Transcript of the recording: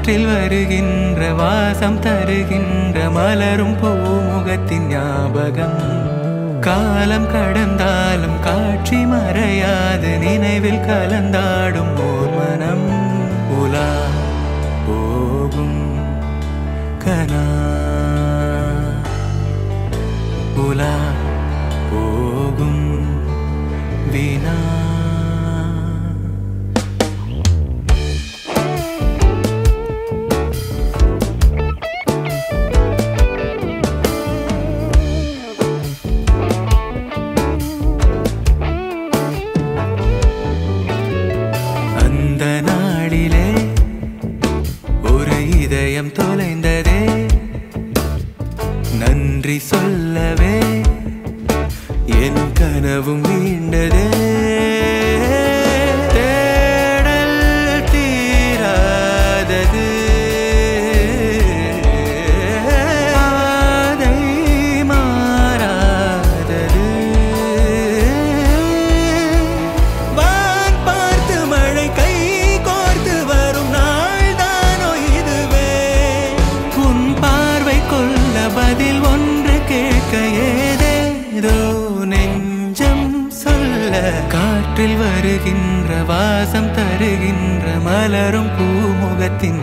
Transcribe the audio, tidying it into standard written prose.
காற்றில் வருகின்ற வாசம் தருகின்ற மலரும் பூமுகத்தின் ஞாபகம் காலம் கடந்தாலும் காட்சி மறையாது நினைவில் கலந்தாடும் ஓர் மனம் உலா போகும் கனா உலா போகும் வீணா அந்த நாளிலே ஒரு இதயம் தொலைந்ததே நன்றி சொல்லவே என் கனவும் மீண்டதே தேடல் தீராதது பாதை மாறாதது வான் பார்த்து மழை கை கோர்த்து வரும் நாள் தானோ இதுவே உன் பார்வை கொள்ள பதில் ஒன்று கேட்க ஏதேதோ நெஞ்சம் சொல்ல காற்றில் வருகின்ற வாசம் தருகின்ற மலரும் பூமுகத்தின்